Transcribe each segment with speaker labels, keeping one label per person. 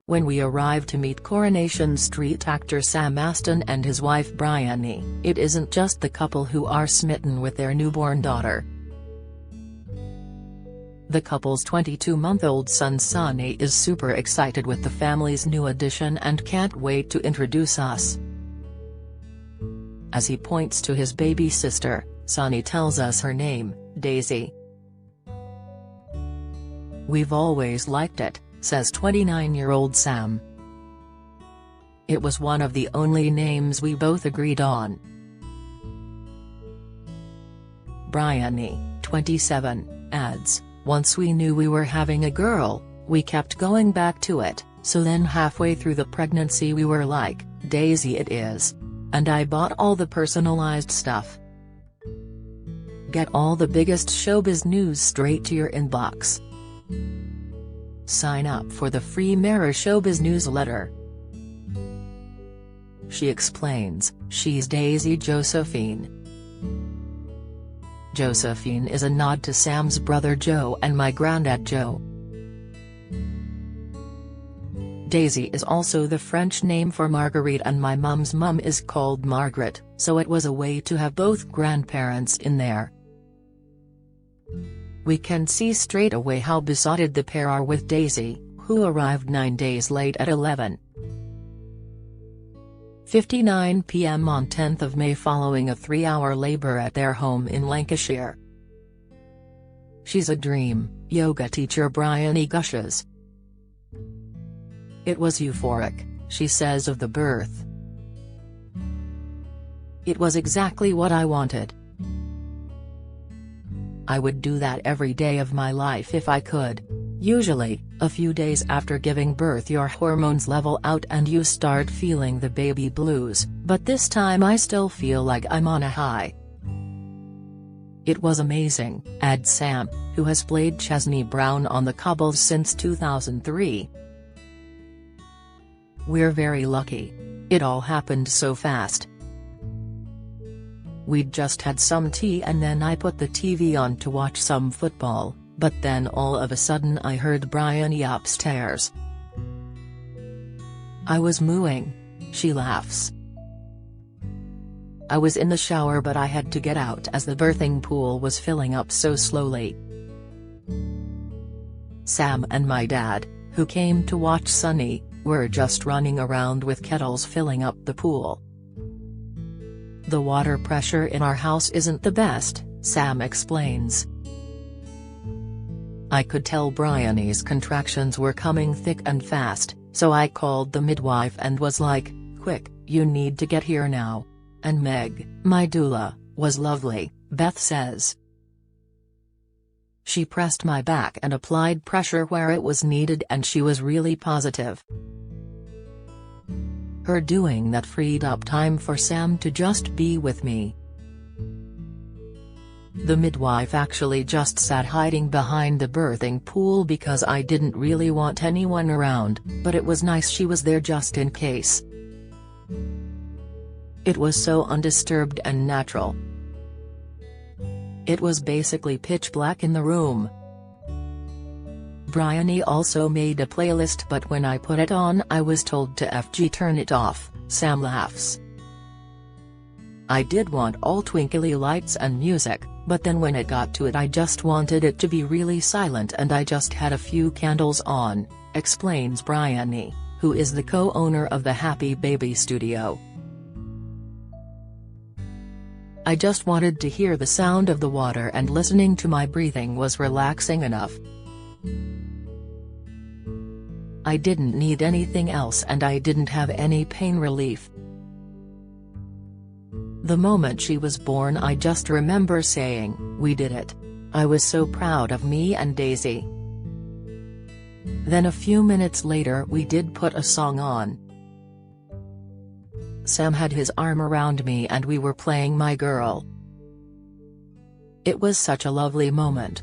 Speaker 1: When we arrive to meet Coronation Street actor Sam Aston and his wife Bryony, it isn't just the couple who are smitten with their newborn daughter. The couple's 22-month-old son Sonny is super excited with the family's new addition and can't wait to introduce us. As he points to his baby sister, Sonny tells us her name, Daisy. "We've always liked it," says 29-year-old Sam. "It was one of the only names we both agreed on." Bryony, 27, adds, "Once we knew we were having a girl, we kept going back to it, so then halfway through the pregnancy we were like, Daisy it is. And I bought all the personalized stuff. Get all the biggest showbiz news straight to your inbox. Sign up for the free Mirror Showbiz newsletter." She explains, she's Daisy Josephine. Josephine is a nod to Sam's brother Joe and my granddad Joe. Daisy is also the French name for Marguerite, and my mum's mum is called Margaret, so it was a way to have both grandparents in there. We can see straight away how besotted the pair are with Daisy, who arrived 9 days late at 11:59 p.m. on 10th of May following a 3-hour labor at their home in Lancashire. "She's a dream," yoga teacher Bryony gushes. "It was euphoric," she says of the birth. "It was exactly what I wanted. I would do that every day of my life if I could. Usually, a few days after giving birth your hormones level out and you start feeling the baby blues, but this time I still feel like I'm on a high." "It was amazing," adds Sam, who has played Chesney Brown on the Cobbles since 2003. "We're very lucky. It all happened so fast. We'd just had some tea and then I put the TV on to watch some football, but then all of a sudden I heard Bryony upstairs. I was mooing," she laughs. "I was in the shower but I had to get out as the birthing pool was filling up so slowly." Sam and my dad, who came to watch Sonny, were just running around with kettles filling up the pool. "The water pressure in our house isn't the best," Sam explains. "I could tell Bryony's contractions were coming thick and fast, so I called the midwife and was like, 'Quick, you need to get here now.' And Meg, my doula, was lovely," Beth says. "She pressed my back and applied pressure where it was needed and she was really positive." Her doing that freed up time for Sam to just be with me. "The midwife actually just sat hiding behind the birthing pool because I didn't really want anyone around, but it was nice she was there just in case. It was so undisturbed and natural. It was basically pitch black in the room." Bryony also made a playlist but when I put it on I was told to turn it off, Sam laughs. "I did want all twinkly lights and music, but then when it got to it I just wanted it to be really silent and I just had a few candles on," explains Bryony, who is the co-owner of the Happy Baby Studio. "I just wanted to hear the sound of the water and listening to my breathing was relaxing enough. I didn't need anything else and I didn't have any pain relief. The moment she was born I just remember saying, 'We did it. I was so proud of me and Daisy.' Then a few minutes later we did put a song on. Sam had his arm around me and we were playing My Girl. It was such a lovely moment."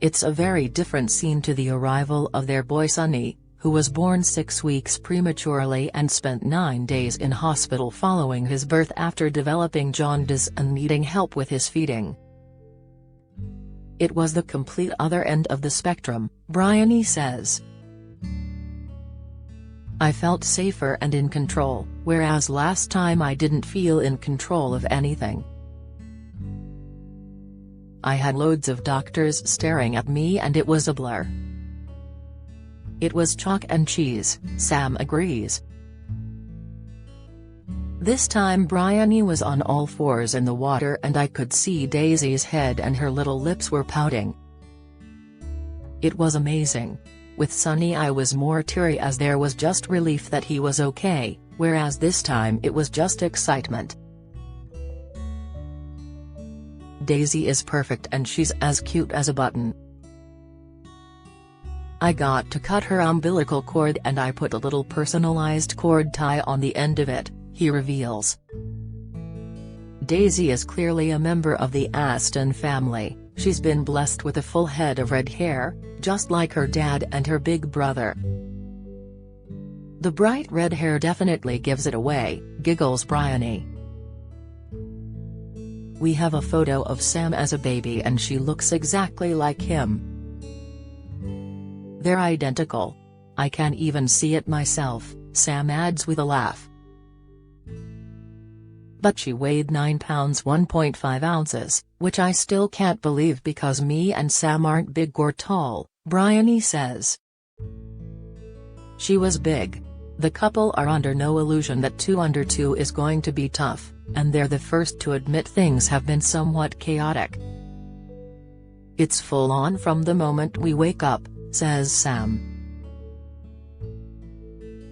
Speaker 1: It's a very different scene to the arrival of their boy Sonny, who was born 6 weeks prematurely and spent 9 days in hospital following his birth after developing jaundice and needing help with his feeding. "It was the complete other end of the spectrum," Bryony says. I felt safer and in control, whereas last time I didn't feel in control of anything. I had loads of doctors staring at me and it was a blur. It was chalk and cheese, Sam agrees. This time Bryony was on all fours in the water and I could see Daisy's head and her little lips were pouting. It was amazing. With Sonny I was more teary as there was just relief that he was okay, whereas this time it was just excitement. Daisy is perfect and she's as cute as a button. I got to cut her umbilical cord and I put a little personalized cord tie on the end of it, he reveals. Daisy is clearly a member of the Aston family. She's been blessed with a full head of red hair, just like her dad and her big brother. The bright red hair definitely gives it away, giggles Bryony. We have a photo of Sam as a baby and she looks exactly like him. They're identical. I can even see it myself, Sam adds with a laugh. But she weighed 9 pounds 1.5 ounces, which I still can't believe because me and Sam aren't big or tall, Bryony says. She was big. The couple are under no illusion that 2 under 2 is going to be tough, and they're the first to admit things have been somewhat chaotic. It's full on from the moment we wake up, says Sam.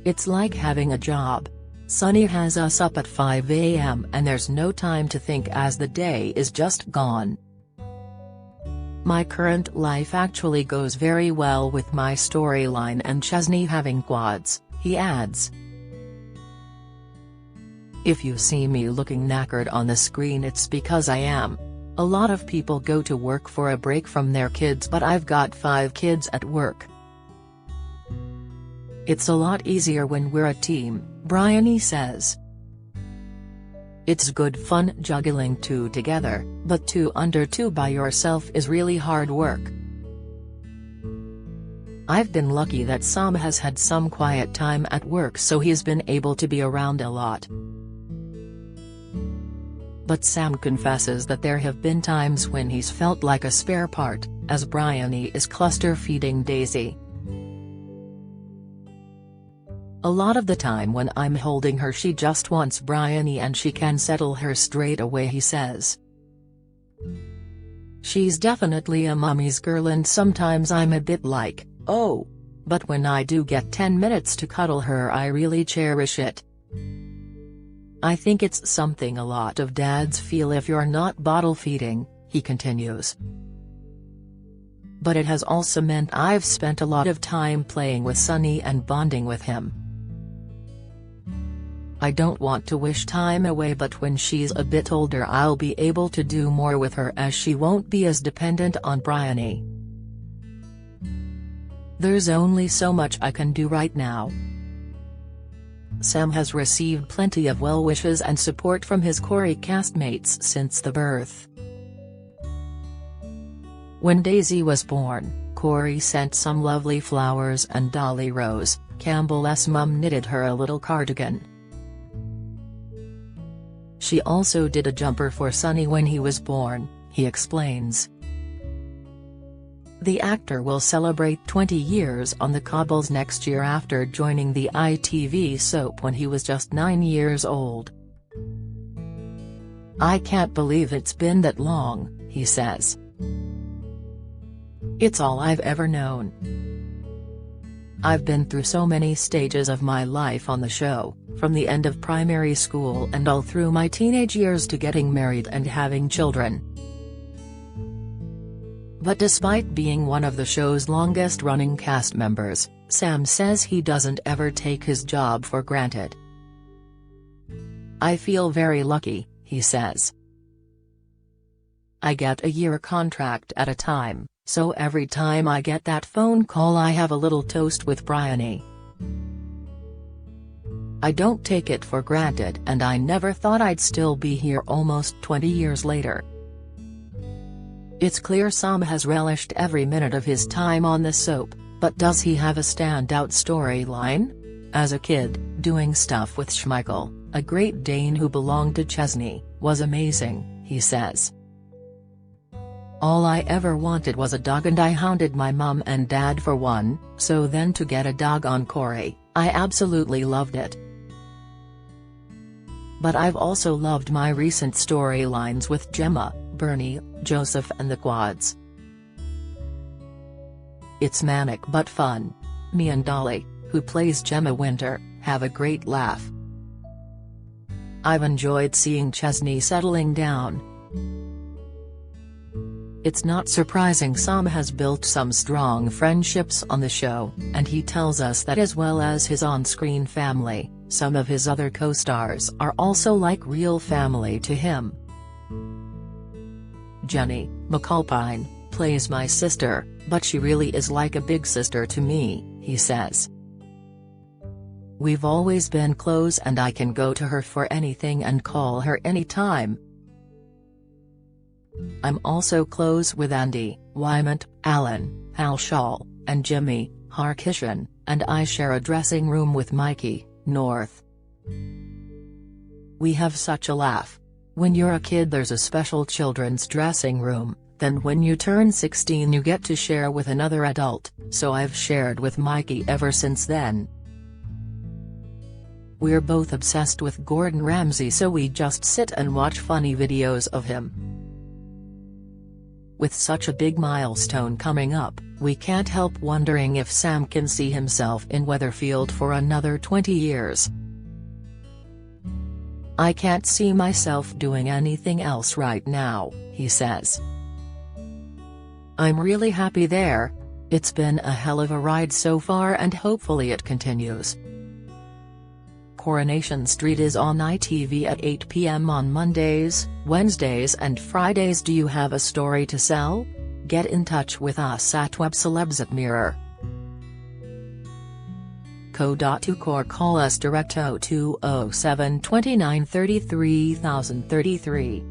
Speaker 1: It's like having a job. Sonny has us up at 5 a.m. and there's no time to think as the day is just gone. My current life actually goes very well with my storyline and Chesney having quads, he adds. If you see me looking knackered on the screen it's because I am. A lot of people go to work for a break from their kids but I've got 5 kids at work. It's a lot easier when we're a team, Bryony says. It's good fun juggling 2 together, but 2 under 2 by yourself is really hard work. I've been lucky that Sam has had some quiet time at work so he's been able to be around a lot. But Sam confesses that there have been times when he's felt like a spare part, as Bryony is cluster feeding Daisy. A lot of the time when I'm holding her she just wants Bryony and she can settle her straight away, he says. She's definitely a mummy's girl and sometimes I'm a bit like, oh. But when I do get 10 minutes to cuddle her I really cherish it. I think it's something a lot of dads feel if you're not bottle feeding, he continues. But it has also meant I've spent a lot of time playing with Sonny and bonding with him. I don't want to wish time away but when she's a bit older I'll be able to do more with her as she won't be as dependent on Bryony. There's only so much I can do right now. Sam has received plenty of well wishes and support from his Corrie castmates since the birth. When Daisy was born, Corrie sent some lovely flowers and Dolly Rose, Campbell's mum, knitted her a little cardigan. She also did a jumper for Sonny when he was born, he explains. The actor will celebrate 20 years on the cobbles next year after joining the ITV soap when he was just 9 years old. I can't believe it's been that long, he says. It's all I've ever known. I've been through so many stages of my life on the show, from the end of primary school and all through my teenage years to getting married and having children. But despite being one of the show's longest-running cast members, Sam says he doesn't ever take his job for granted. I feel very lucky, he says. I get a year contract at a time, so every time I get that phone call I have a little toast with Bryony. I don't take it for granted and I never thought I'd still be here almost 20 years later. It's clear Sam has relished every minute of his time on the soap, but does he have a standout storyline? As a kid, doing stuff with Schmeichel, a Great Dane who belonged to Chesney, was amazing, he says. All I ever wanted was a dog and I hounded my mum and dad for one, so then to get a dog on Corey, I absolutely loved it. But I've also loved my recent storylines with Gemma, Bernie, Joseph and the Quads. It's manic but fun. Me and Dolly, who plays Gemma Winter, have a great laugh. I've enjoyed seeing Chesney settling down. It's not surprising Sam has built some strong friendships on the show, and he tells us that as well as his on-screen family, some of his other co-stars are also like real family to him. Jenny McAlpine plays my sister, but she really is like a big sister to me, he says. We've always been close and I can go to her for anything and call her anytime. I'm also close with Andy, Wymant, Alan, Hal Shaw, and Jimmy Harkishan, and I share a dressing room with Mikey North. We have such a laugh. When you're a kid there's a special children's dressing room, then when you turn 16 you get to share with another adult, so I've shared with Mikey ever since then. We're both obsessed with Gordon Ramsay, so we just sit and watch funny videos of him. With such a big milestone coming up, we can't help wondering if Sam can see himself in Weatherfield for another 20 years. I can't see myself doing anything else right now, he says. I'm really happy there. It's been a hell of a ride so far and hopefully it continues. Coronation Street is on ITV at 8 p.m. on Mondays, Wednesdays and Fridays. Do you have a story to sell? Get in touch with us at webcelebs@mirror. Co.uk or call us direct 0207 29 33 033.